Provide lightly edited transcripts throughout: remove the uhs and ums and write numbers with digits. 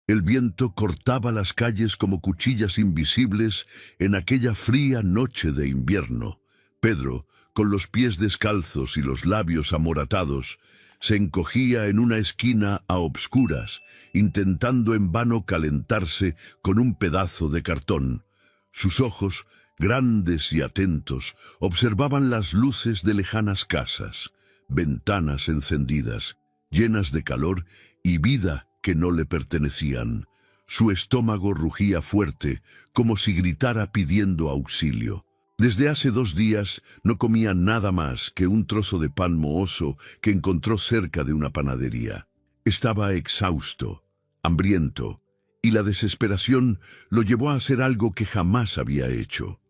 El viento cortaba las calles como cuchillas invisibles en aquella fría noche de invierno. Pedro, con los pies descalzos y los labios amoratados, se encogía en una esquina a obscuras, intentando en vano calentarse con un pedazo de cartón. Sus ojos, grandes y atentos, observaban las luces de lejanas casas, ventanas encendidas, llenas de calor y vida que no le pertenecían. Su estómago rugía fuerte, como si gritara pidiendo auxilio. Desde hace 2 días no comía nada más que un trozo de pan mohoso que encontró cerca de una panadería. Estaba exhausto, hambriento, y la desesperación lo llevó a hacer algo que jamás había hecho: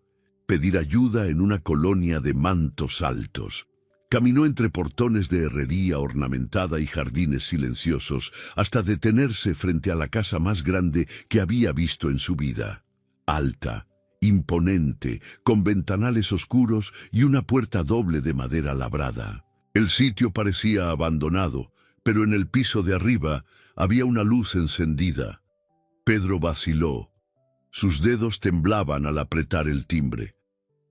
pedir ayuda en una colonia de mantos altos. Caminó entre portones de herrería ornamentada y jardines silenciosos hasta detenerse frente a la casa más grande que había visto en su vida. Alta, imponente, con ventanales oscuros y una puerta doble de madera labrada. El sitio parecía abandonado, pero en el piso de arriba había una luz encendida. Pedro vaciló. Sus dedos temblaban al apretar el timbre.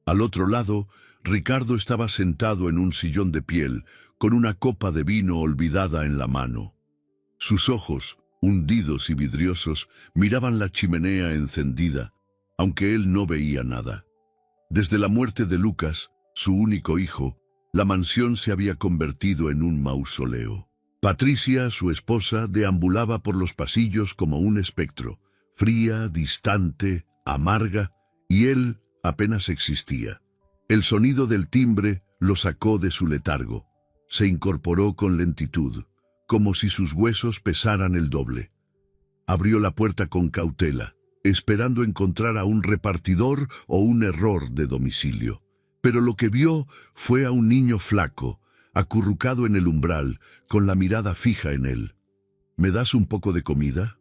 Al otro lado, Ricardo estaba sentado en un sillón de piel, con una copa de vino olvidada en la mano. Sus ojos, hundidos y vidriosos, miraban la chimenea encendida, aunque él no veía nada. Desde la muerte de Lucas, su único hijo, la mansión se había convertido en un mausoleo. Patricia, su esposa, deambulaba por los pasillos como un espectro, fría, distante, amarga, y él apenas existía. El sonido del timbre lo sacó de su letargo. Se incorporó con lentitud, como si sus huesos pesaran el doble. Abrió la puerta con cautela, esperando encontrar a un repartidor o un error de domicilio. Pero lo que vio fue a un niño flaco, acurrucado en el umbral, con la mirada fija en él. —¿Me das un poco de comida?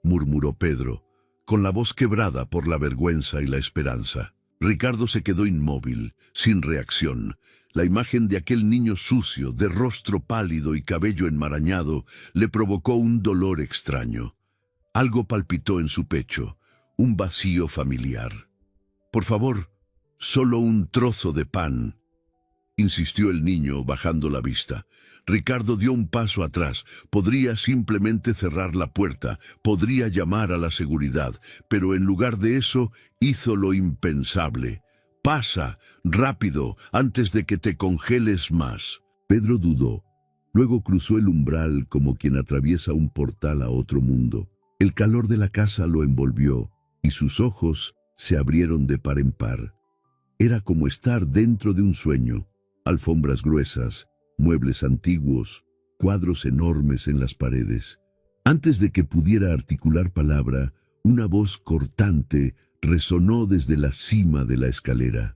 —murmuró Pedro, con la voz quebrada por la vergüenza y la esperanza. Ricardo se quedó inmóvil, sin reacción. La imagen de aquel niño sucio, de rostro pálido y cabello enmarañado, le provocó un dolor extraño. Algo palpitó en su pecho, un vacío familiar. —Por favor, solo un trozo de pan —insistió el niño, bajando la vista. Ricardo dio un paso atrás. Podría simplemente cerrar la puerta, podría llamar a la seguridad, pero en lugar de eso hizo lo impensable. —¡Pasa, rápido, antes de que te congeles más! Pedro dudó. Luego cruzó el umbral como quien atraviesa un portal a otro mundo. El calor de la casa lo envolvió y sus ojos se abrieron de par en par. Era como estar dentro de un sueño. Alfombras gruesas, muebles antiguos, cuadros enormes en las paredes. Antes de que pudiera articular palabra, una voz cortante resonó desde la cima de la escalera.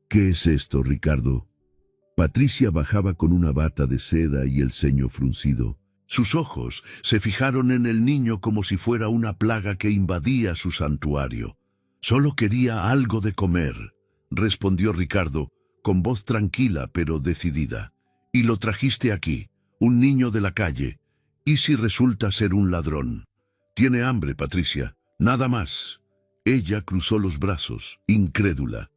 —¿Qué es esto, Ricardo? Patricia bajaba con una bata de seda y el ceño fruncido. Sus ojos se fijaron en el niño como si fuera una plaga que invadía su santuario. —Solo quería algo de comer —respondió Ricardo, con voz tranquila pero decidida. —Y lo trajiste aquí, un niño de la calle. ¿Y si resulta ser un ladrón? Tiene hambre, Patricia, nada más. Ella cruzó los brazos, incrédula.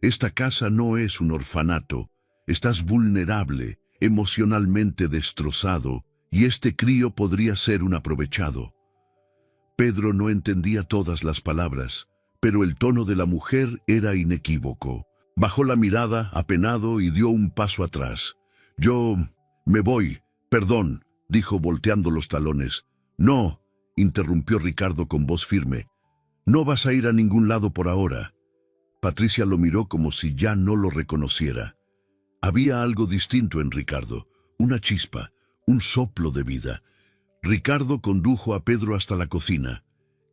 Esta casa no es un orfanato. Estás vulnerable, emocionalmente destrozado, y este crío podría ser un aprovechado. Pedro no entendía todas las palabras, pero el tono de la mujer era inequívoco. Bajó la mirada, apenado, y dio un paso atrás. —Yo me voy, perdón —dijo volteando los talones. —No —interrumpió Ricardo con voz firme—, no vas a ir a ningún lado por ahora. Patricia lo miró como si ya no lo reconociera. Había algo distinto en Ricardo, una chispa, un soplo de vida. Ricardo condujo a Pedro hasta la cocina,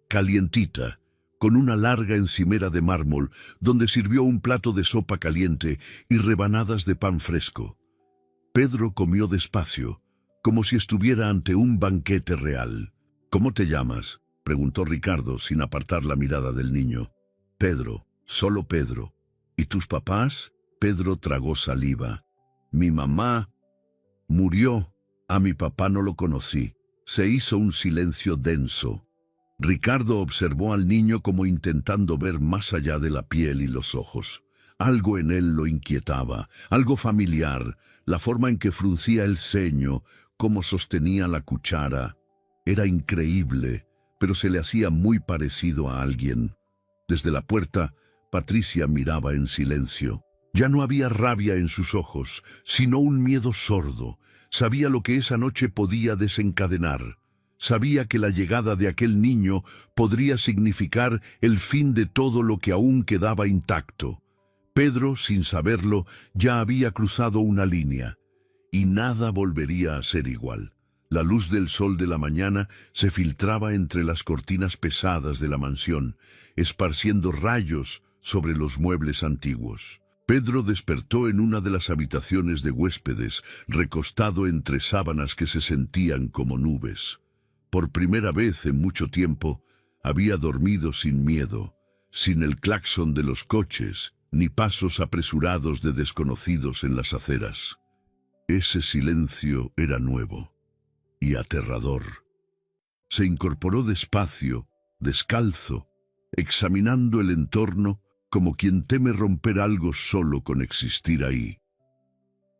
calientita, con una larga encimera de mármol, donde sirvió un plato de sopa caliente y rebanadas de pan fresco. Pedro comió despacio, como si estuviera ante un banquete real. —¿Cómo te llamas? —preguntó Ricardo, sin apartar la mirada del niño. —Pedro, solo Pedro. —¿Y tus papás? Pedro tragó saliva. —Mi mamá murió. A mi papá no lo conocí. Se hizo un silencio denso. Ricardo observó al niño como intentando ver más allá de la piel y los ojos. Algo en él lo inquietaba, algo familiar, la forma en que fruncía el ceño, cómo sostenía la cuchara. Era increíble, pero se le hacía muy parecido a alguien. Desde la puerta, Patricia miraba en silencio. Ya no había rabia en sus ojos, sino un miedo sordo. Sabía lo que esa noche podía desencadenar. Sabía que la llegada de aquel niño podría significar el fin de todo lo que aún quedaba intacto. Pedro, sin saberlo, ya había cruzado una línea, y nada volvería a ser igual. La luz del sol de la mañana se filtraba entre las cortinas pesadas de la mansión, esparciendo rayos sobre los muebles antiguos. Pedro despertó en una de las habitaciones de huéspedes, recostado entre sábanas que se sentían como nubes. Por primera vez en mucho tiempo, había dormido sin miedo, sin el claxon de los coches, ni pasos apresurados de desconocidos en las aceras. Ese silencio era nuevo y aterrador. Se incorporó despacio, descalzo, examinando el entorno como quien teme romper algo solo con existir ahí.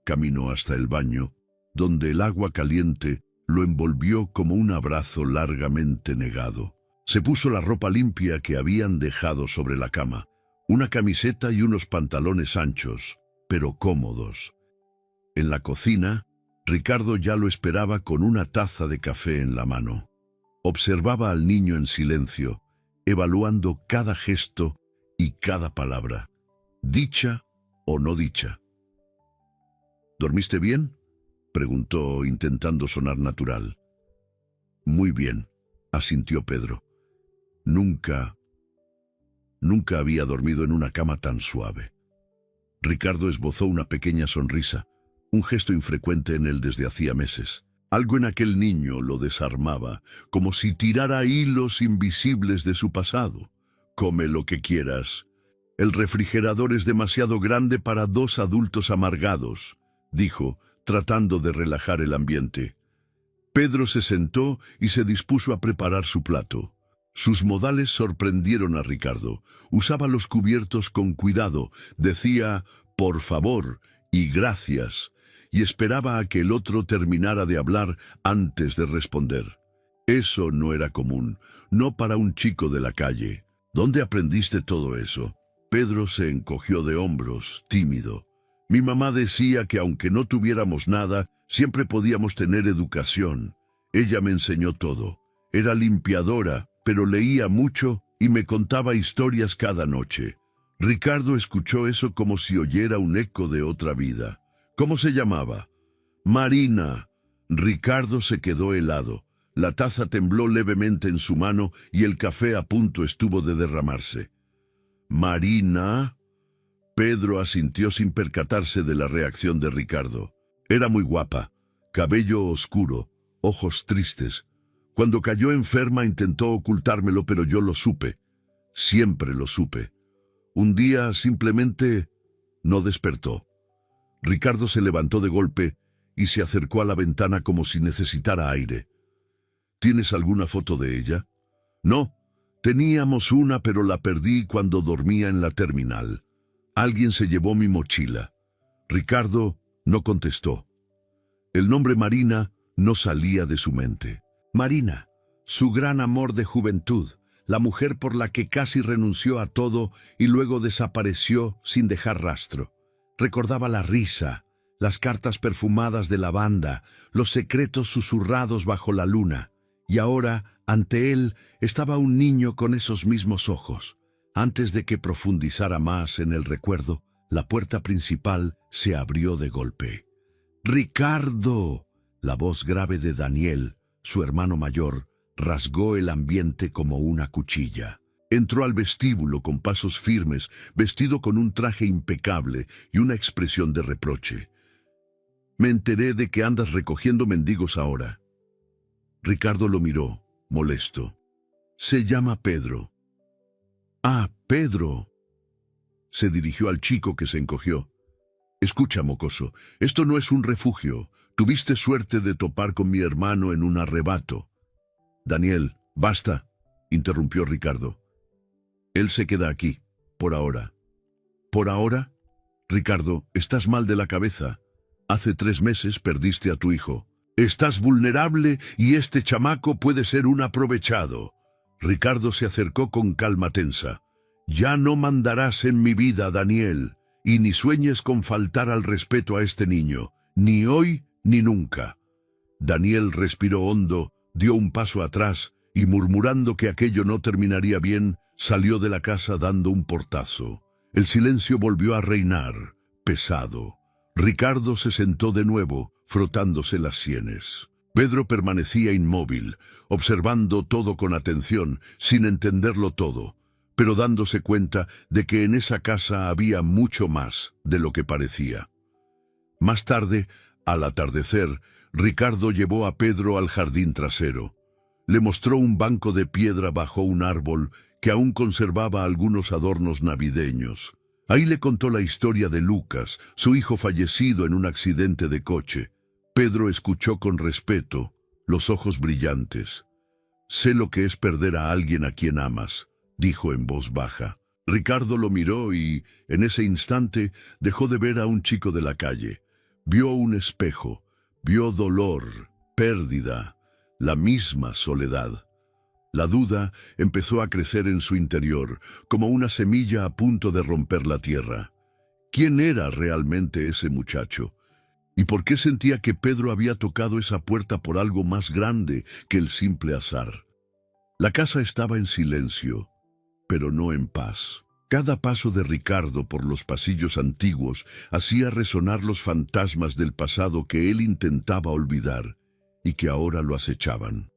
Caminó hasta el baño, donde el agua caliente lo envolvió como un abrazo largamente negado. Se puso la ropa limpia que habían dejado sobre la cama, una camiseta y unos pantalones anchos, pero cómodos. En la cocina, Ricardo ya lo esperaba con una taza de café en la mano. Observaba al niño en silencio, evaluando cada gesto y cada palabra, dicha o no dicha. ¿Dormiste bien?, preguntó, intentando sonar natural. Muy bien, asintió Pedro. Nunca había dormido en una cama tan suave. Ricardo esbozó una pequeña sonrisa, un gesto infrecuente en él desde hacía meses. Algo en aquel niño lo desarmaba, como si tirara hilos invisibles de su pasado. Come lo que quieras. El refrigerador es demasiado grande para 2 adultos amargados, dijo, tratando de relajar el ambiente. Pedro se sentó y se dispuso a preparar su plato. Sus modales sorprendieron a Ricardo. Usaba los cubiertos con cuidado, decía «por favor» y «gracias», y esperaba a que el otro terminara de hablar antes de responder. Eso no era común, no para un chico de la calle. ¿Dónde aprendiste todo eso? Pedro se encogió de hombros, tímido. Mi mamá decía que aunque no tuviéramos nada, siempre podíamos tener educación. Ella me enseñó todo. Era limpiadora, pero leía mucho y me contaba historias cada noche. Ricardo escuchó eso como si oyera un eco de otra vida. ¿Cómo se llamaba? Marina. Ricardo se quedó helado. La taza tembló levemente en su mano y el café a punto estuvo de derramarse. ¿Marina? Pedro asintió sin percatarse de la reacción de Ricardo. Era muy guapa, cabello oscuro, ojos tristes. Cuando cayó enferma intentó ocultármelo, pero yo lo supe. Siempre lo supe. Un día simplemente no despertó. Ricardo se levantó de golpe y se acercó a la ventana como si necesitara aire. ¿Tienes alguna foto de ella? No, teníamos una, pero la perdí cuando dormía en la terminal. Alguien se llevó mi mochila. Ricardo no contestó. El nombre Marina no salía de su mente. Marina, su gran amor de juventud, la mujer por la que casi renunció a todo y luego desapareció sin dejar rastro. Recordaba la risa, las cartas perfumadas de lavanda, los secretos susurrados bajo la luna. Y ahora, ante él, estaba un niño con esos mismos ojos. Antes de que profundizara más en el recuerdo, la puerta principal se abrió de golpe. ¡Ricardo! La voz grave de Daniel, su hermano mayor, rasgó el ambiente como una cuchilla. Entró al vestíbulo con pasos firmes, vestido con un traje impecable y una expresión de reproche. Me enteré de que andas recogiendo mendigos ahora. Ricardo lo miró, molesto. Se llama Pedro. Ah, Pedro. Se dirigió al chico, que se encogió. Escucha, mocoso, esto no es un refugio. Tuviste suerte de topar con mi hermano en un arrebato. Daniel, basta, interrumpió Ricardo. Él se queda aquí, por ahora. ¿Por ahora? Ricardo, estás mal de la cabeza. Hace 3 meses perdiste a tu hijo. Estás vulnerable y este chamaco puede ser un aprovechado. Ricardo se acercó con calma tensa. Ya no mandarás en mi vida, Daniel, y ni sueñes con faltar al respeto a este niño, ni hoy ni nunca. Daniel respiró hondo, dio un paso atrás y murmurando que aquello no terminaría bien, salió de la casa dando un portazo. El silencio volvió a reinar, pesado. Ricardo se sentó de nuevo, frotándose las sienes. Pedro permanecía inmóvil, observando todo con atención, sin entenderlo todo, pero dándose cuenta de que en esa casa había mucho más de lo que parecía. Más tarde, al atardecer, Ricardo llevó a Pedro al jardín trasero. Le mostró un banco de piedra bajo un árbol que aún conservaba algunos adornos navideños. Ahí le contó la historia de Lucas, su hijo fallecido en un accidente de coche. Pedro escuchó con respeto, los ojos brillantes. «Sé lo que es perder a alguien a quien amas», dijo en voz baja. Ricardo lo miró y, en ese instante, dejó de ver a un chico de la calle. Vio un espejo, vio dolor, pérdida, la misma soledad. La duda empezó a crecer en su interior, como una semilla a punto de romper la tierra. ¿Quién era realmente ese muchacho? ¿Y por qué sentía que Pedro había tocado esa puerta por algo más grande que el simple azar? La casa estaba en silencio, pero no en paz. Cada paso de Ricardo por los pasillos antiguos hacía resonar los fantasmas del pasado que él intentaba olvidar y que ahora lo acechaban.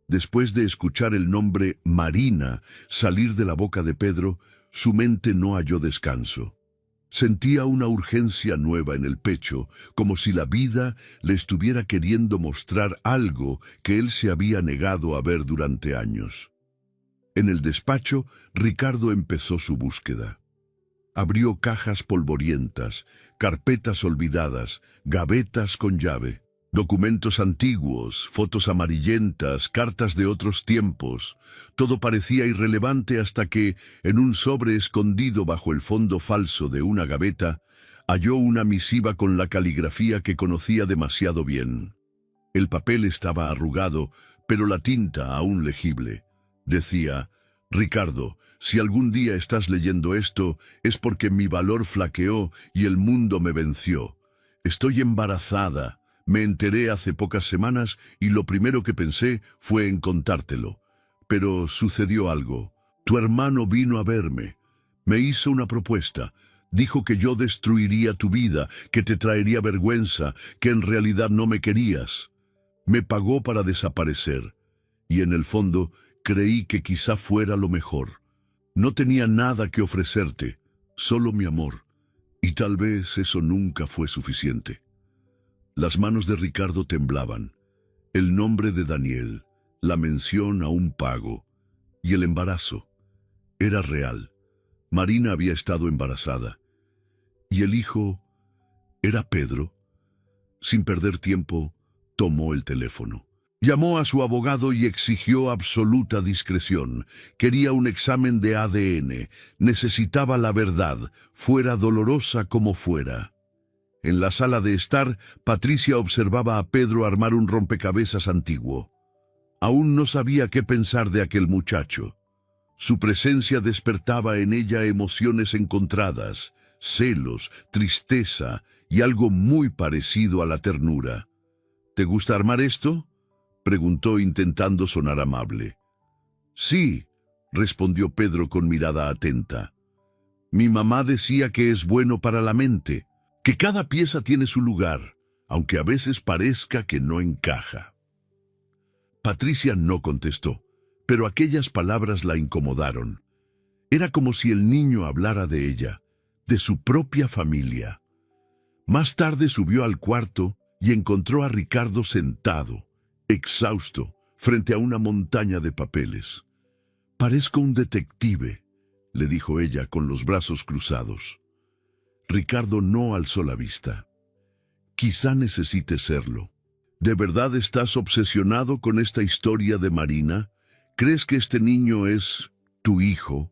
Después de escuchar el nombre Marina salir de la boca de Pedro, su mente no halló descanso. Sentía una urgencia nueva en el pecho, como si la vida le estuviera queriendo mostrar algo que él se había negado a ver durante años. En el despacho, Ricardo empezó su búsqueda. Abrió cajas polvorientas, carpetas olvidadas, gavetas con llave. Documentos antiguos, fotos amarillentas, cartas de otros tiempos. Todo parecía irrelevante hasta que, en un sobre escondido bajo el fondo falso de una gaveta, halló una misiva con la caligrafía que conocía demasiado bien. El papel estaba arrugado, pero la tinta aún legible. Decía: «Ricardo, si algún día estás leyendo esto, es porque mi valor flaqueó y el mundo me venció. Estoy embarazada. Me enteré hace pocas semanas y lo primero que pensé fue en contártelo. Pero sucedió algo. Tu hermano vino a verme. Me hizo una propuesta. Dijo que yo destruiría tu vida, que te traería vergüenza, que en realidad no me querías. Me pagó para desaparecer. Y en el fondo creí que quizá fuera lo mejor. No tenía nada que ofrecerte, solo mi amor. Y tal vez eso nunca fue suficiente». Las manos de Ricardo temblaban. El nombre de Daniel, la mención a un pago y el embarazo. Era real. Marina había estado embarazada. Y el hijo era Pedro. Sin perder tiempo, tomó el teléfono. Llamó a su abogado y exigió absoluta discreción. Quería un examen de ADN. Necesitaba la verdad, fuera dolorosa como fuera. En la sala de estar, Patricia observaba a Pedro armar un rompecabezas antiguo. Aún no sabía qué pensar de aquel muchacho. Su presencia despertaba en ella emociones encontradas, celos, tristeza y algo muy parecido a la ternura. «¿Te gusta armar esto?», preguntó intentando sonar amable. «Sí», respondió Pedro con mirada atenta. «Mi mamá decía que es bueno para la mente, que cada pieza tiene su lugar, aunque a veces parezca que no encaja». Patricia no contestó, pero aquellas palabras la incomodaron. Era como si el niño hablara de ella, de su propia familia. Más tarde subió al cuarto y encontró a Ricardo sentado, exhausto, frente a una montaña de papeles. «Parezco un detective», le dijo ella con los brazos cruzados. Ricardo no alzó la vista. «Quizá necesite serlo. ¿De verdad estás obsesionado con esta historia de Marina? ¿Crees que este niño es tu hijo?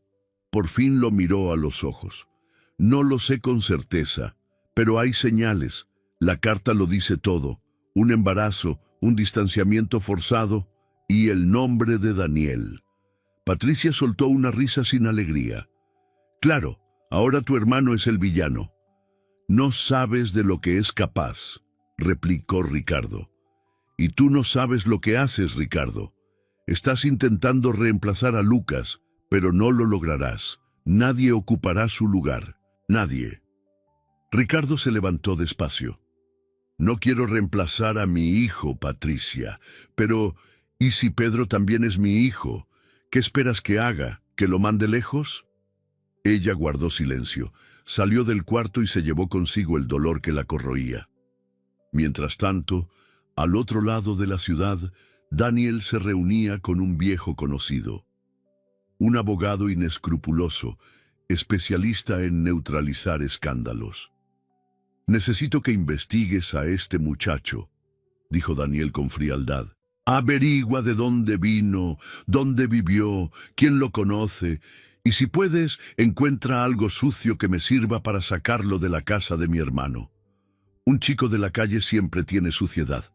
Por fin lo miró a los ojos. No lo sé con certeza, pero hay señales. La carta lo dice todo. Un embarazo, un distanciamiento forzado y el nombre de Daniel. Patricia soltó una risa sin alegría. Claro, ahora tu hermano es el villano. No sabes de lo que es capaz, replicó Ricardo. Y tú no sabes lo que haces, Ricardo. Estás intentando reemplazar a Lucas, pero no lo lograrás. Nadie ocupará su lugar. Nadie. Ricardo se levantó despacio. No quiero reemplazar a mi hijo, Patricia, pero ¿y si Pedro también es mi hijo? ¿Qué esperas que haga? ¿Que lo mande lejos? Ella guardó silencio, salió del cuarto y se llevó consigo el dolor que la corroía. Mientras tanto, al otro lado de la ciudad, Daniel se reunía con un viejo conocido, un abogado inescrupuloso, especialista en neutralizar escándalos. Necesito que investigues a este muchacho, dijo Daniel con frialdad. Averigua de dónde vino, dónde vivió, quién lo conoce, y si puedes, encuentra algo sucio que me sirva para sacarlo de la casa de mi hermano. Un chico de la calle siempre tiene suciedad,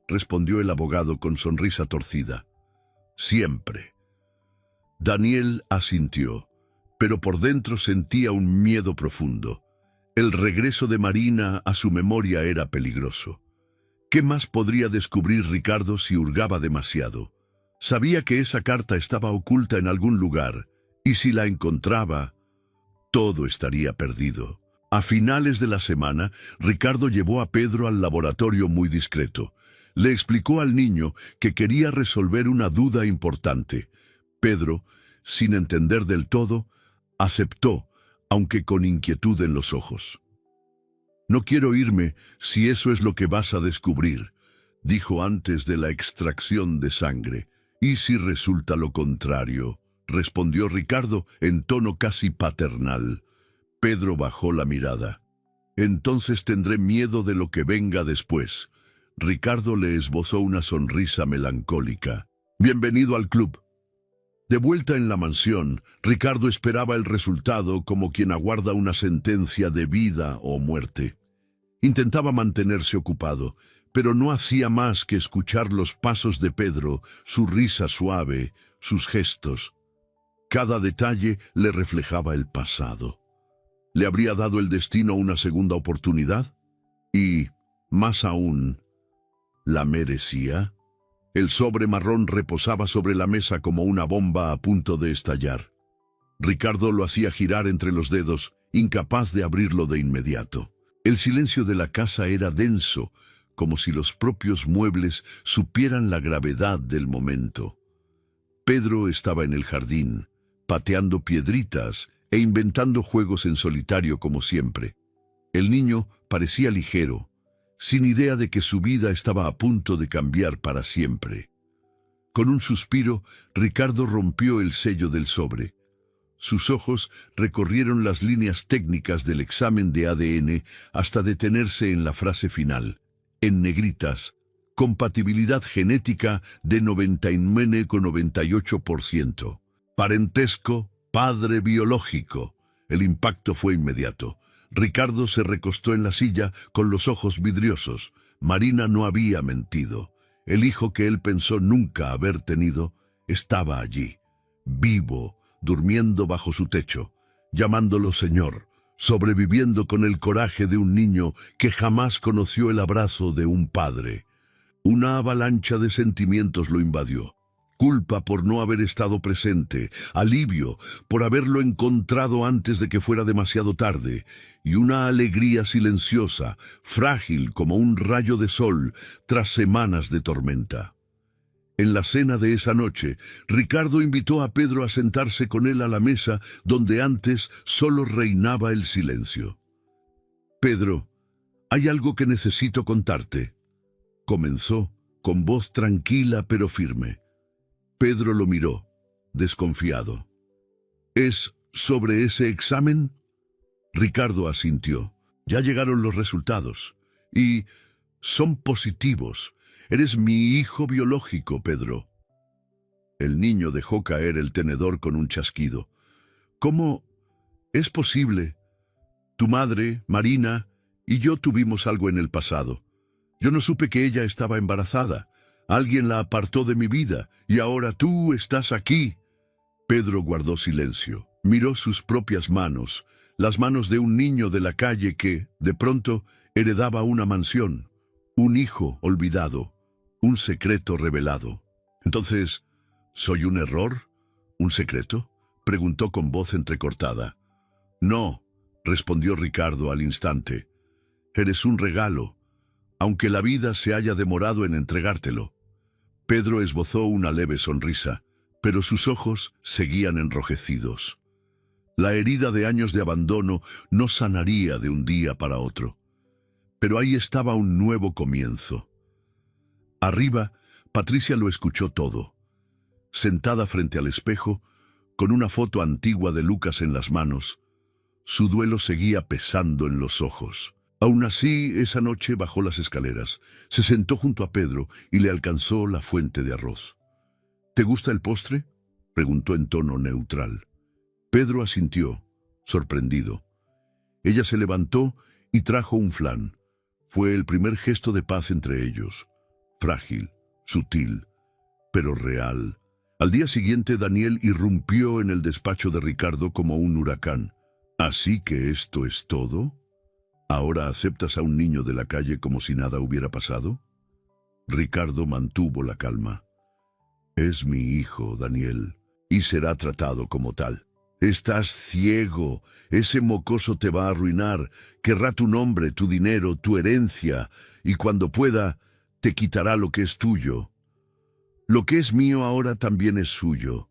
respondió el abogado con sonrisa torcida. Siempre. Daniel asintió, pero por dentro sentía un miedo profundo. El regreso de Marina a su memoria era peligroso. ¿Qué más podría descubrir Ricardo si hurgaba demasiado? Sabía que esa carta estaba oculta en algún lugar, y si la encontraba, todo estaría perdido. A finales de la semana, Ricardo llevó a Pedro al laboratorio muy discreto. Le explicó al niño que quería resolver una duda importante. Pedro, sin entender del todo, aceptó, aunque con inquietud en los ojos. No quiero irme si eso es lo que vas a descubrir, dijo antes de la extracción de sangre. ¿Y si resulta lo contrario?, respondió Ricardo en tono casi paternal. Pedro bajó la mirada. Entonces tendré miedo de lo que venga después. Ricardo le esbozó una sonrisa melancólica. Bienvenido al club. De vuelta en la mansión, Ricardo esperaba el resultado como quien aguarda una sentencia de vida o muerte. Intentaba mantenerse ocupado, pero no hacía más que escuchar los pasos de Pedro, su risa suave, sus gestos. Cada detalle le reflejaba el pasado. ¿Le habría dado el destino una segunda oportunidad? Y, más aún, ¿la merecía? El sobre marrón reposaba sobre la mesa como una bomba a punto de estallar. Ricardo lo hacía girar entre los dedos, incapaz de abrirlo de inmediato. El silencio de la casa era denso, como si los propios muebles supieran la gravedad del momento. Pedro estaba en el jardín, pateando piedritas e inventando juegos en solitario como siempre. El niño parecía ligero, sin idea de que su vida estaba a punto de cambiar para siempre. Con un suspiro, Ricardo rompió el sello del sobre. Sus ojos recorrieron las líneas técnicas del examen de ADN hasta detenerse en la frase final, en negritas, compatibilidad genética de 99,98%. Parentesco, padre biológico. El impacto fue inmediato. Ricardo se recostó en la silla con los ojos vidriosos. Marina no había mentido. El hijo que él pensó nunca haber tenido estaba allí, vivo, durmiendo bajo su techo, llamándolo Señor, sobreviviendo con el coraje de un niño que jamás conoció el abrazo de un padre. Una avalancha de sentimientos lo invadió. Culpa por no haber estado presente, alivio por haberlo encontrado antes de que fuera demasiado tarde, y una alegría silenciosa, frágil como un rayo de sol tras semanas de tormenta. En la cena de esa noche, Ricardo invitó a Pedro a sentarse con él a la mesa donde antes solo reinaba el silencio. «Pedro, hay algo que necesito contarte», comenzó, con voz tranquila pero firme. Pedro lo miró, desconfiado. «¿Es sobre ese examen?» Ricardo asintió. «Ya llegaron los resultados. Y son positivos. Eres mi hijo biológico, Pedro». El niño dejó caer el tenedor con un chasquido. ¿Cómo es posible? Tu madre, Marina, y yo tuvimos algo en el pasado. Yo no supe que ella estaba embarazada. Alguien la apartó de mi vida, y ahora tú estás aquí. Pedro guardó silencio. Miró sus propias manos, las manos de un niño de la calle que, de pronto, heredaba una mansión, un hijo olvidado, un secreto revelado. Entonces, ¿soy un error? ¿Un secreto?, preguntó con voz entrecortada. No, respondió Ricardo al instante. Eres un regalo, aunque la vida se haya demorado en entregártelo. Pedro esbozó una leve sonrisa, pero sus ojos seguían enrojecidos. La herida de años de abandono no sanaría de un día para otro. Pero ahí estaba un nuevo comienzo. Arriba, Patricia lo escuchó todo. Sentada frente al espejo, con una foto antigua de Lucas en las manos, su duelo seguía pesando en los ojos. Aún así, esa noche bajó las escaleras, se sentó junto a Pedro y le alcanzó la fuente de arroz. ¿Te gusta el postre?, preguntó en tono neutral. Pedro asintió, sorprendido. Ella se levantó y trajo un flan. Fue el primer gesto de paz entre ellos. Frágil, sutil, pero real. Al día siguiente, Daniel irrumpió en el despacho de Ricardo como un huracán. ¿Así que esto es todo? ¿Ahora aceptas a un niño de la calle como si nada hubiera pasado? Ricardo mantuvo la calma. Es mi hijo, Daniel, y será tratado como tal. Estás ciego, ese mocoso te va a arruinar, querrá tu nombre, tu dinero, tu herencia, y cuando pueda, te quitará lo que es tuyo. Lo que es mío ahora también es suyo.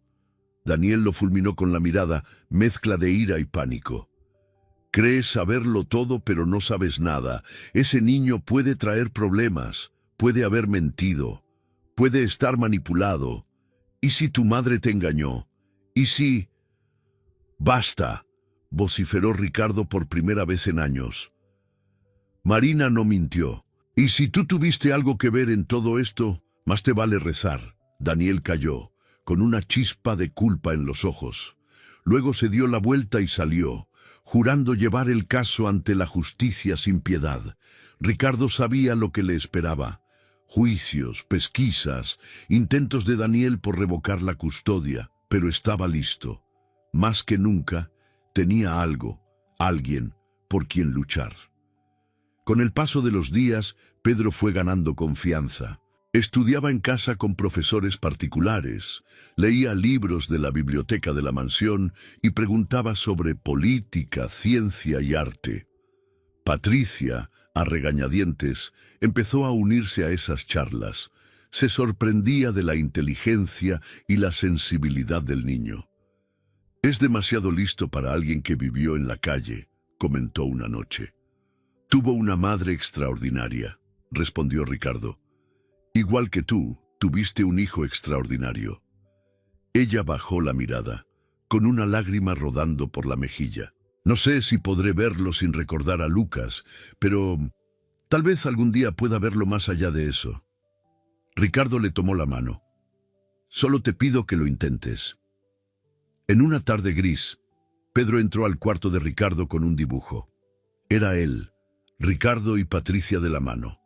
Daniel lo fulminó con la mirada, mezcla de ira y pánico. Crees saberlo todo, pero no sabes nada. Ese niño puede traer problemas, puede haber mentido, puede estar manipulado. ¿Y si tu madre te engañó? ¿Y si...? ¡Basta!, vociferó Ricardo por primera vez en años. Marina no mintió. ¿Y si tú tuviste algo que ver en todo esto? Más te vale rezar. Daniel calló, con una chispa de culpa en los ojos. Luego se dio la vuelta y salió, jurando llevar el caso ante la justicia sin piedad. Ricardo sabía lo que le esperaba. Juicios, pesquisas, intentos de Daniel por revocar la custodia, pero estaba listo. Más que nunca, tenía algo, alguien, por quien luchar. Con el paso de los días, Pedro fue ganando confianza. Estudiaba en casa con profesores particulares, leía libros de la biblioteca de la mansión y preguntaba sobre política, ciencia y arte. Patricia, a regañadientes, empezó a unirse a esas charlas. Se sorprendía de la inteligencia y la sensibilidad del niño. Es demasiado listo para alguien que vivió en la calle, comentó una noche. Tuvo una madre extraordinaria, respondió Ricardo. Igual que tú, tuviste un hijo extraordinario. Ella bajó la mirada, con una lágrima rodando por la mejilla. No sé si podré verlo sin recordar a Lucas, pero tal vez algún día pueda verlo más allá de eso. Ricardo le tomó la mano. Solo te pido que lo intentes. En una tarde gris, Pedro entró al cuarto de Ricardo con un dibujo. Era él, Ricardo y Patricia de la mano.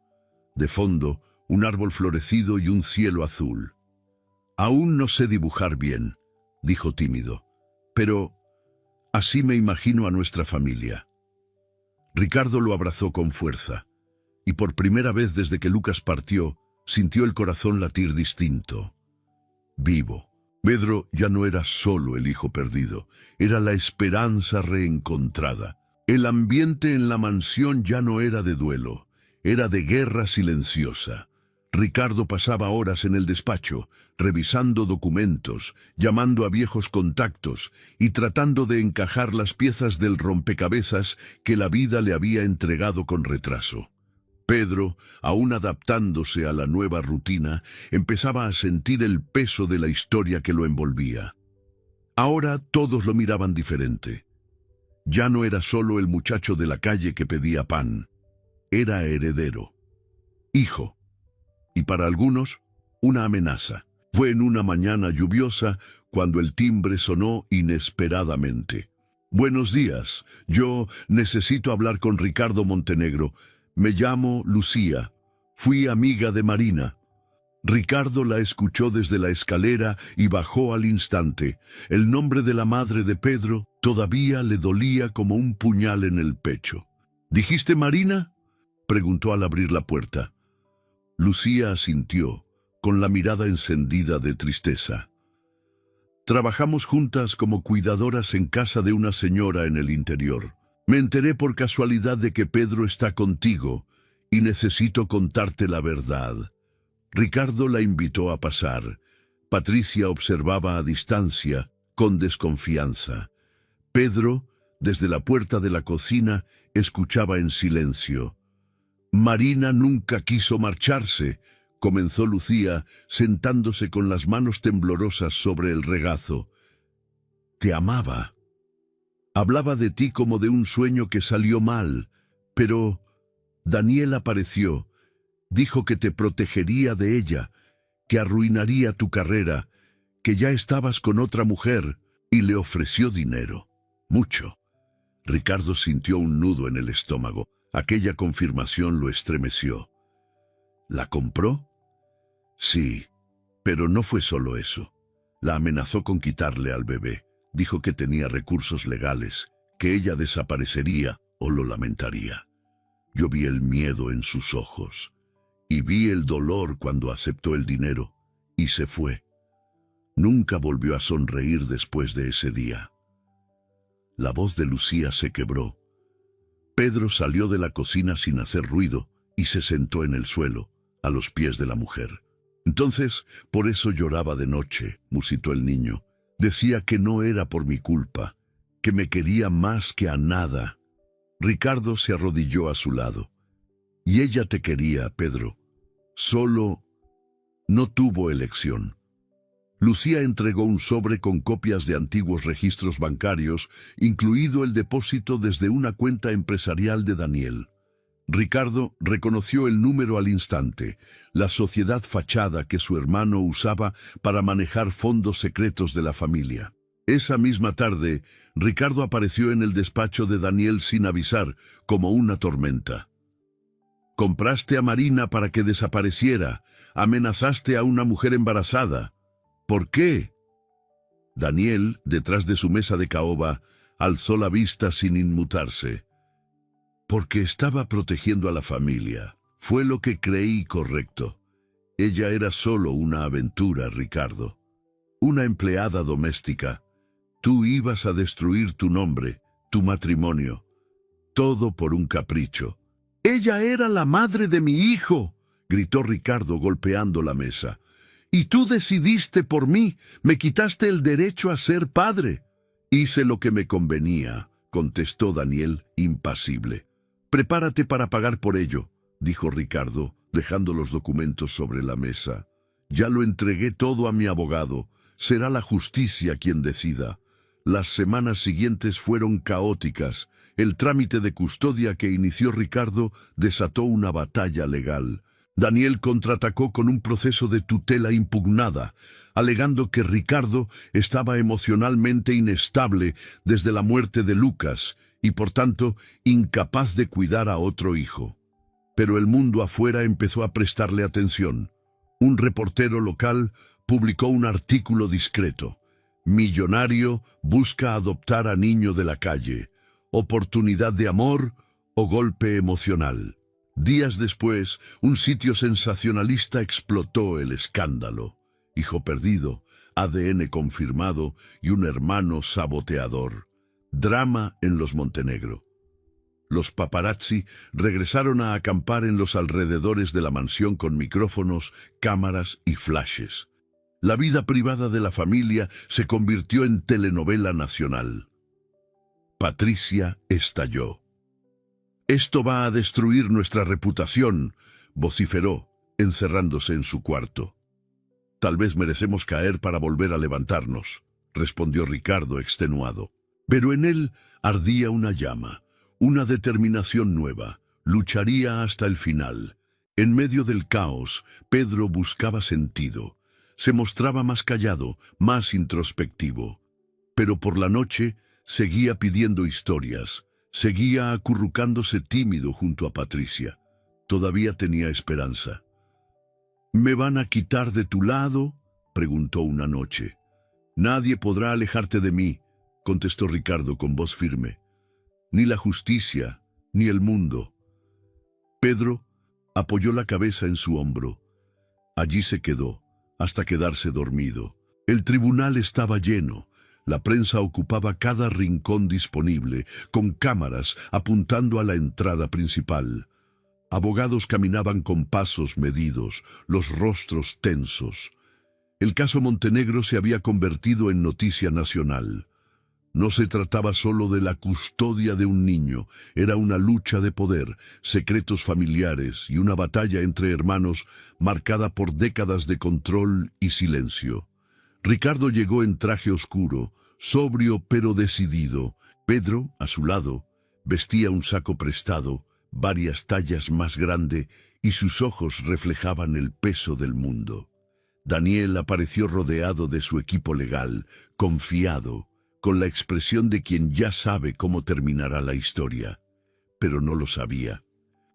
De fondo, un árbol florecido y un cielo azul. Aún no sé dibujar bien, dijo tímido, pero así me imagino a nuestra familia. Ricardo lo abrazó con fuerza, y por primera vez desde que Lucas partió, sintió el corazón latir distinto. Vivo. Pedro ya no era solo el hijo perdido, era la esperanza reencontrada. El ambiente en la mansión ya no era de duelo, era de guerra silenciosa. Ricardo pasaba horas en el despacho, revisando documentos, llamando a viejos contactos y tratando de encajar las piezas del rompecabezas que la vida le había entregado con retraso. Pedro, aún adaptándose a la nueva rutina, empezaba a sentir el peso de la historia que lo envolvía. Ahora todos lo miraban diferente. Ya no era solo el muchacho de la calle que pedía pan. Era heredero, hijo, y para algunos, una amenaza. Fue en una mañana lluviosa cuando el timbre sonó inesperadamente. Buenos días, yo necesito hablar con Ricardo Montenegro. Me llamo Lucía. Fui amiga de Marina. Ricardo la escuchó desde la escalera y bajó al instante. El nombre de la madre de Pedro todavía le dolía como un puñal en el pecho. ¿Dijiste Marina?, preguntó al abrir la puerta. Lucía asintió, con la mirada encendida de tristeza. Trabajamos juntas como cuidadoras en casa de una señora en el interior. Me enteré por casualidad de que Pedro está contigo y necesito contarte la verdad. Ricardo la invitó a pasar. Patricia observaba a distancia, con desconfianza. Pedro, desde la puerta de la cocina, escuchaba en silencio. Marina nunca quiso marcharse, comenzó Lucía, sentándose con las manos temblorosas sobre el regazo. Te amaba. Hablaba de ti como de un sueño que salió mal, pero Daniel apareció. Dijo que te protegería de ella, que arruinaría tu carrera, que ya estabas con otra mujer, y le ofreció dinero. Mucho. Ricardo sintió un nudo en el estómago. Aquella confirmación lo estremeció. ¿La compró? Sí, pero no fue solo eso. La amenazó con quitarle al bebé. Dijo que tenía recursos legales, que ella desaparecería o lo lamentaría. Yo vi el miedo en sus ojos. Y vi el dolor cuando aceptó el dinero y se fue. Nunca volvió a sonreír después de ese día. La voz de Lucía se quebró. Pedro salió de la cocina sin hacer ruido y se sentó en el suelo, a los pies de la mujer. Entonces, por eso lloraba de noche, musitó el niño. Decía que no era por mi culpa, que me quería más que a nada. Ricardo se arrodilló a su lado. Y ella te quería, Pedro. Solo no tuvo elección. Lucía entregó un sobre con copias de antiguos registros bancarios, incluido el depósito desde una cuenta empresarial de Daniel. Ricardo reconoció el número al instante, la sociedad fachada que su hermano usaba para manejar fondos secretos de la familia. Esa misma tarde, Ricardo apareció en el despacho de Daniel sin avisar, como una tormenta. Compraste a Marina para que desapareciera. Amenazaste a una mujer embarazada. ¿Por qué? Daniel, detrás de su mesa de caoba, alzó la vista sin inmutarse. Porque estaba protegiendo a la familia. Fue lo que creí correcto. Ella era solo una aventura, Ricardo. Una empleada doméstica. Tú ibas a destruir tu nombre, tu matrimonio. Todo por un capricho. «Ella era la madre de mi hijo», gritó Ricardo golpeando la mesa. «Y tú decidiste por mí, me quitaste el derecho a ser padre». «Hice lo que me convenía», contestó Daniel, impasible. «Prepárate para pagar por ello», dijo Ricardo, dejando los documentos sobre la mesa. «Ya lo entregué todo a mi abogado. Será la justicia quien decida». Las semanas siguientes fueron caóticas. El trámite de custodia que inició Ricardo desató una batalla legal. Daniel contraatacó con un proceso de tutela impugnada, alegando que Ricardo estaba emocionalmente inestable desde la muerte de Lucas y, por tanto, incapaz de cuidar a otro hijo. Pero el mundo afuera empezó a prestarle atención. Un reportero local publicó un artículo discreto. Millonario busca adoptar a niño de la calle. Oportunidad de amor o golpe emocional. Días después, un sitio sensacionalista explotó el escándalo. Hijo perdido, ADN confirmado y un hermano saboteador. Drama en los Montenegro. Los paparazzi regresaron a acampar en los alrededores de la mansión con micrófonos, cámaras y flashes. La vida privada de la familia se convirtió en telenovela nacional. Patricia estalló. «Esto va a destruir nuestra reputación», vociferó, encerrándose en su cuarto. «Tal vez merecemos caer para volver a levantarnos», respondió Ricardo extenuado. Pero en él ardía una llama, una determinación nueva. Lucharía hasta el final. En medio del caos, Pedro buscaba sentido. se mostraba más callado, más introspectivo. Pero por la noche seguía pidiendo historias, seguía acurrucándose tímido junto a Patricia. Todavía tenía esperanza. «¿Me van a quitar de tu lado?», preguntó una noche. «Nadie podrá alejarte de mí», contestó Ricardo con voz firme. «Ni la justicia, ni el mundo». Pedro apoyó la cabeza en su hombro. Allí se quedó, hasta quedarse dormido. El tribunal estaba lleno. La prensa ocupaba cada rincón disponible, con cámaras apuntando a la entrada principal. Abogados caminaban con pasos medidos, los rostros tensos. El caso Montenegro se había convertido en noticia nacional. No se trataba solo de la custodia de un niño, era una lucha de poder, secretos familiares y una batalla entre hermanos marcada por décadas de control y silencio. Ricardo llegó en traje oscuro, sobrio pero decidido. Pedro, a su lado, vestía un saco prestado, varias tallas más grande, y sus ojos reflejaban el peso del mundo. Daniel apareció rodeado de su equipo legal, confiado, con la expresión de quien ya sabe cómo terminará la historia. Pero no lo sabía.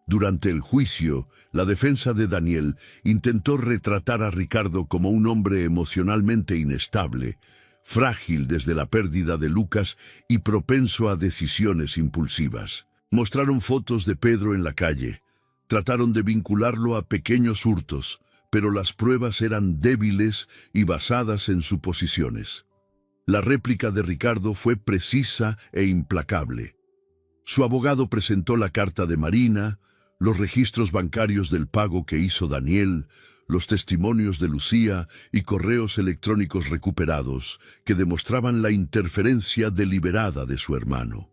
Durante el juicio, la defensa de Daniel intentó retratar a Ricardo como un hombre emocionalmente inestable, frágil desde la pérdida de Lucas y propenso a decisiones impulsivas. Mostraron fotos de Pedro en la calle, trataron de vincularlo a pequeños hurtos, pero las pruebas eran débiles y basadas en suposiciones. La réplica de Ricardo fue precisa e implacable. Su abogado presentó la carta de Marina, los registros bancarios del pago que hizo Daniel, los testimonios de Lucía y correos electrónicos recuperados que demostraban la interferencia deliberada de su hermano.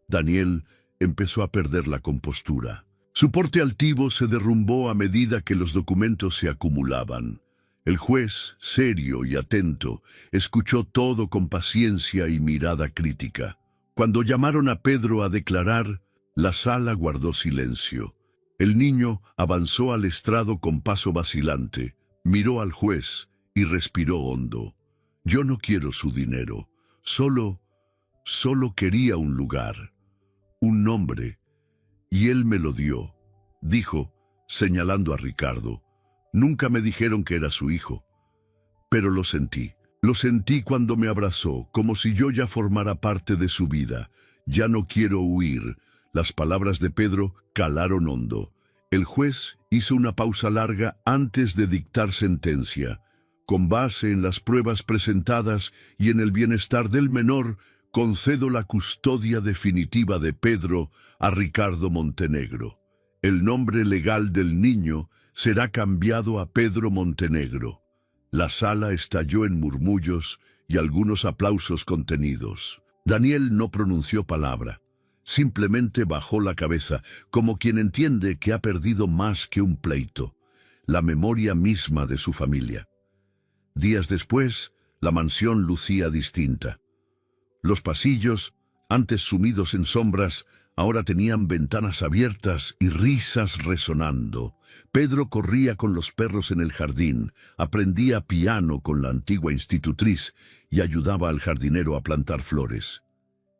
Daniel empezó a perder la compostura. Su porte altivo se derrumbó a medida que los documentos se acumulaban. El juez, serio y atento, escuchó todo con paciencia y mirada crítica. Cuando llamaron a Pedro a declarar, la sala guardó silencio. El niño avanzó al estrado con paso vacilante, miró al juez y respiró hondo. «Yo no quiero su dinero, solo quería un lugar, un nombre, y él me lo dio», dijo, señalando a Ricardo. «Nunca me dijeron que era su hijo, pero lo sentí. Lo sentí cuando me abrazó, como si yo ya formara parte de su vida. Ya no quiero huir». Las palabras de Pedro calaron hondo. El juez hizo una pausa larga antes de dictar sentencia. «Con base en las pruebas presentadas y en el bienestar del menor, concedo la custodia definitiva de Pedro a Ricardo Montenegro. El nombre legal del niño será cambiado a Pedro Montenegro». La sala estalló en murmullos y algunos aplausos contenidos. Daniel no pronunció palabra. Simplemente bajó la cabeza, como quien entiende que ha perdido más que un pleito, la memoria misma de su familia. Días después, la mansión lucía distinta. Los pasillos, antes sumidos en sombras, ahora tenían ventanas abiertas y risas resonando. Pedro corría con los perros en el jardín, aprendía piano con la antigua institutriz y ayudaba al jardinero a plantar flores.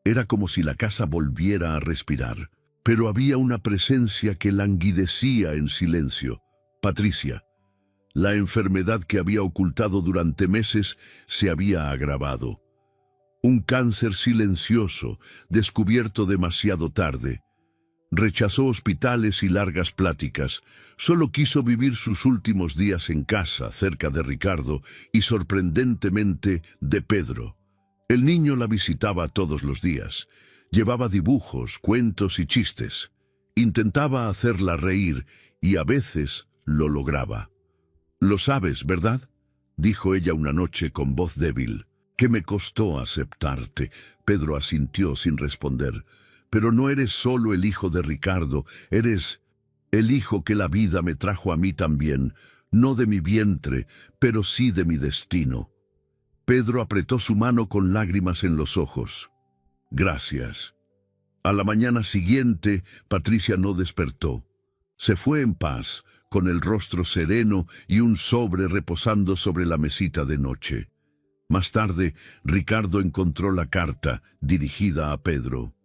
Era como si la casa volviera a respirar, pero había una presencia que languidecía en silencio. Patricia. La enfermedad que había ocultado durante meses se había agravado. Un cáncer silencioso, descubierto demasiado tarde. Rechazó hospitales y largas pláticas. Solo quiso vivir sus últimos días en casa, cerca de Ricardo y, sorprendentemente, de Pedro. El niño la visitaba todos los días. Llevaba dibujos, cuentos y chistes. Intentaba hacerla reír y a veces lo lograba. «Lo sabes, ¿verdad?», dijo ella una noche con voz débil. «¿Qué me costó aceptarte?». Pedro asintió sin responder. «Pero no eres solo el hijo de Ricardo, eres el hijo que la vida me trajo a mí también, no de mi vientre, pero sí de mi destino». Pedro apretó su mano con lágrimas en los ojos. «Gracias». A la mañana siguiente, Patricia no despertó. Se fue en paz, con el rostro sereno y un sobre reposando sobre la mesita de noche. Más tarde, Ricardo encontró la carta dirigida a Pedro.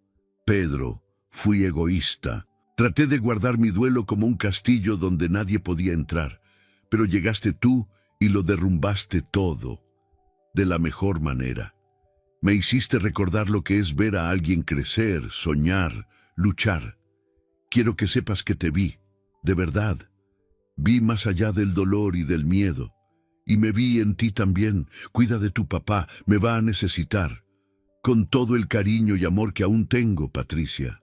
Pedro, fui egoísta. Traté de guardar mi duelo como un castillo donde nadie podía entrar, pero llegaste tú y lo derrumbaste todo, de la mejor manera. Me hiciste recordar lo que es ver a alguien crecer, soñar, luchar. Quiero que sepas que te vi, de verdad. Vi más allá del dolor y del miedo. Y me vi en ti también. Cuida de tu papá, me va a necesitar. Con todo el cariño y amor que aún tengo, Patricia.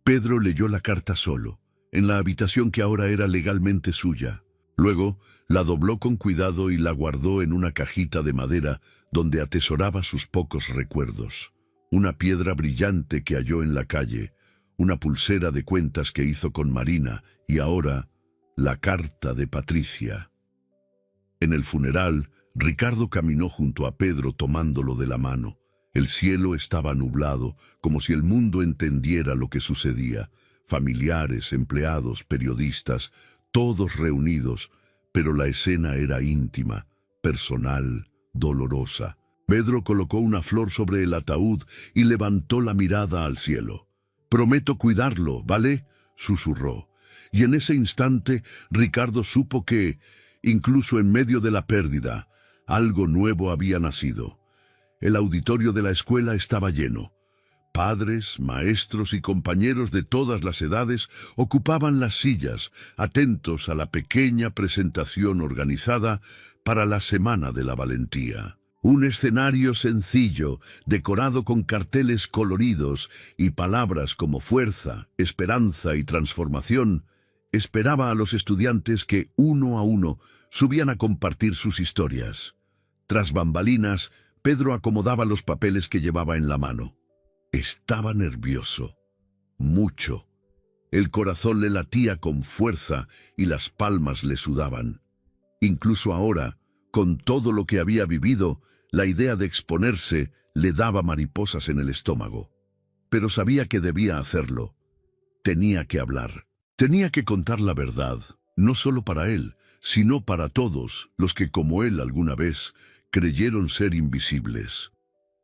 Pedro leyó la carta solo, en la habitación que ahora era legalmente suya. Luego, la dobló con cuidado y la guardó en una cajita de madera donde atesoraba sus pocos recuerdos. Una piedra brillante que halló en la calle, una pulsera de cuentas que hizo con Marina y ahora la carta de Patricia. En el funeral, Ricardo caminó junto a Pedro tomándolo de la mano. El cielo estaba nublado, como si el mundo entendiera lo que sucedía. Familiares, empleados, periodistas, todos reunidos, pero la escena era íntima, personal, dolorosa. Pedro colocó una flor sobre el ataúd y levantó la mirada al cielo. «Prometo cuidarlo, ¿vale?», susurró. Y en ese instante, Ricardo supo que, incluso en medio de la pérdida, algo nuevo había nacido. El auditorio de la escuela estaba lleno. Padres, maestros y compañeros de todas las edades ocupaban las sillas, atentos a la pequeña presentación organizada para la Semana de la Valentía. Un escenario sencillo, decorado con carteles coloridos y palabras como fuerza, esperanza y transformación, esperaba a los estudiantes que, uno a uno, subían a compartir sus historias. Tras bambalinas, Pedro acomodaba los papeles que llevaba en la mano. Estaba nervioso, mucho. El corazón le latía con fuerza y las palmas le sudaban. Incluso ahora, con todo lo que había vivido, la idea de exponerse le daba mariposas en el estómago. Pero sabía que debía hacerlo. Tenía que hablar. Tenía que contar la verdad, no solo para él, sino para todos los que, como él alguna vez, creyeron ser invisibles.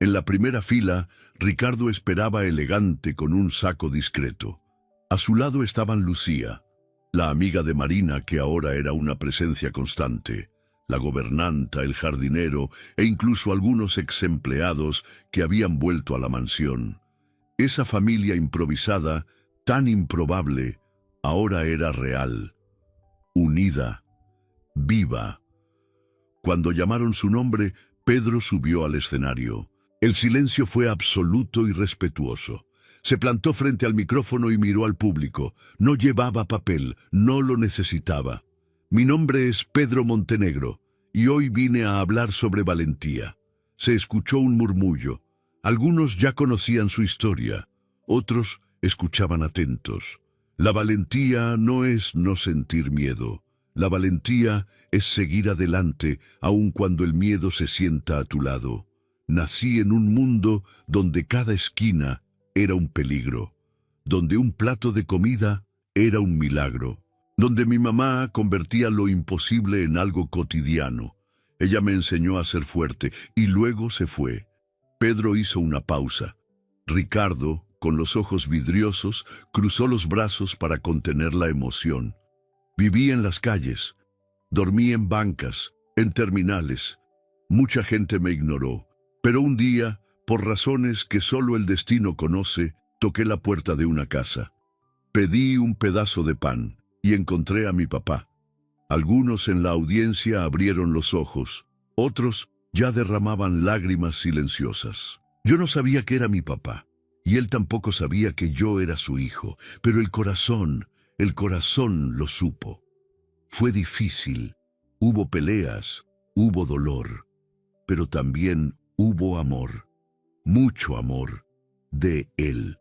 En la primera fila, Ricardo esperaba elegante con un saco discreto. A su lado estaban Lucía, la amiga de Marina que ahora era una presencia constante, la gobernanta, el jardinero e incluso algunos exempleados que habían vuelto a la mansión. Esa familia improvisada, tan improbable, ahora era real, unida, viva. Cuando llamaron su nombre, Pedro subió al escenario. El silencio fue absoluto y respetuoso. Se plantó frente al micrófono y miró al público. No llevaba papel, no lo necesitaba. «Mi nombre es Pedro Montenegro, y hoy vine a hablar sobre valentía». Se escuchó un murmullo. Algunos ya conocían su historia, otros escuchaban atentos. La valentía no es no sentir miedo. La valentía es seguir adelante, aun cuando el miedo se sienta a tu lado. Nací en un mundo donde cada esquina era un peligro, donde un plato de comida era un milagro, donde mi mamá convertía lo imposible en algo cotidiano. Ella me enseñó a ser fuerte y luego se fue. Pedro hizo una pausa. Ricardo, con los ojos vidriosos, cruzó los brazos para contener la emoción. Viví en las calles, dormí en bancas, en terminales. Mucha gente me ignoró, pero un día, por razones que solo el destino conoce, toqué la puerta de una casa. Pedí un pedazo de pan y encontré a mi papá. Algunos en la audiencia abrieron los ojos, otros ya derramaban lágrimas silenciosas. Yo no sabía que era mi papá, y él tampoco sabía que yo era su hijo, pero el corazón lo supo. Fue difícil, hubo peleas, hubo dolor, pero también hubo amor, mucho amor, de él,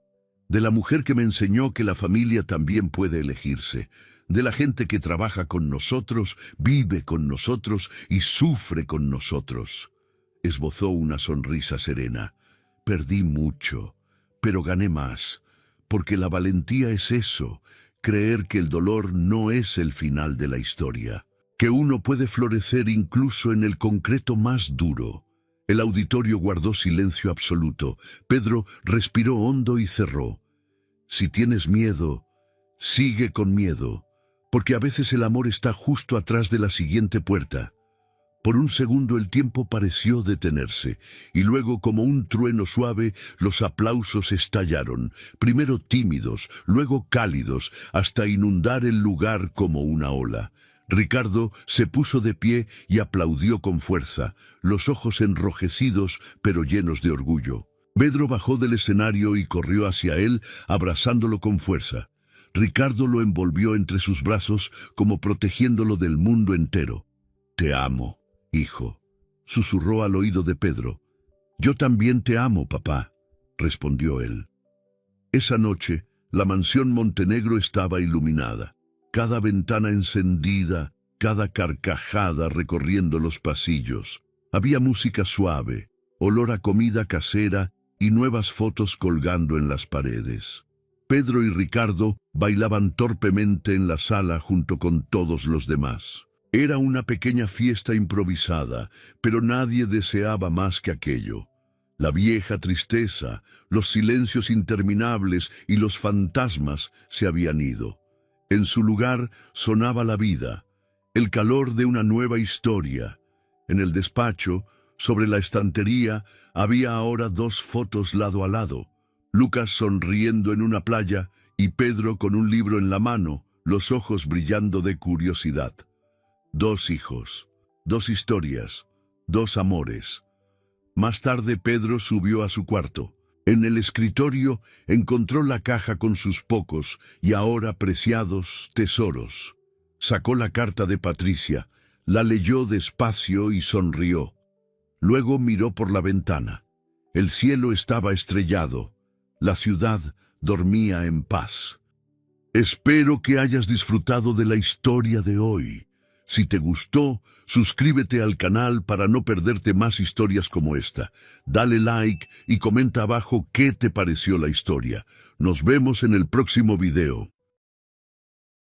de la mujer que me enseñó que la familia también puede elegirse, de la gente que trabaja con nosotros, vive con nosotros y sufre con nosotros. Esbozó una sonrisa serena. Perdí mucho, pero gané más, porque la valentía es eso, creer que el dolor no es el final de la historia, que uno puede florecer incluso en el concreto más duro. El auditorio guardó silencio absoluto. Pedro respiró hondo y cerró. Si tienes miedo, sigue con miedo, porque a veces el amor está justo atrás de la siguiente puerta. Por un segundo el tiempo pareció detenerse, y luego, como un trueno suave, los aplausos estallaron, primero tímidos, luego cálidos, hasta inundar el lugar como una ola. Ricardo se puso de pie y aplaudió con fuerza, los ojos enrojecidos pero llenos de orgullo. Pedro bajó del escenario y corrió hacia él, abrazándolo con fuerza. Ricardo lo envolvió entre sus brazos como protegiéndolo del mundo entero. «Te amo, hijo», susurró al oído de Pedro. «Yo también te amo, papá», respondió él. Esa noche, la mansión Montenegro estaba iluminada. Cada ventana encendida, cada carcajada recorriendo los pasillos. Había música suave, olor a comida casera y nuevas fotos colgando en las paredes. Pedro y Ricardo bailaban torpemente en la sala junto con todos los demás. Era una pequeña fiesta improvisada, pero nadie deseaba más que aquello. La vieja tristeza, los silencios interminables y los fantasmas se habían ido. En su lugar sonaba la vida, el calor de una nueva historia. En el despacho, sobre la estantería, había ahora 2 fotos lado a lado. Lucas sonriendo en una playa y Pedro con un libro en la mano, los ojos brillando de curiosidad. 2 hijos, 2 historias, 2 amores. Más tarde Pedro subió a su cuarto. En el escritorio encontró la caja con sus pocos y ahora preciados tesoros. Sacó la carta de Patricia, la leyó despacio y sonrió. Luego miró por la ventana. El cielo estaba estrellado. La ciudad dormía en paz. Espero que hayas disfrutado de la historia de hoy. Si te gustó, suscríbete al canal para no perderte más historias como esta. Dale like y comenta abajo qué te pareció la historia. Nos vemos en el próximo video.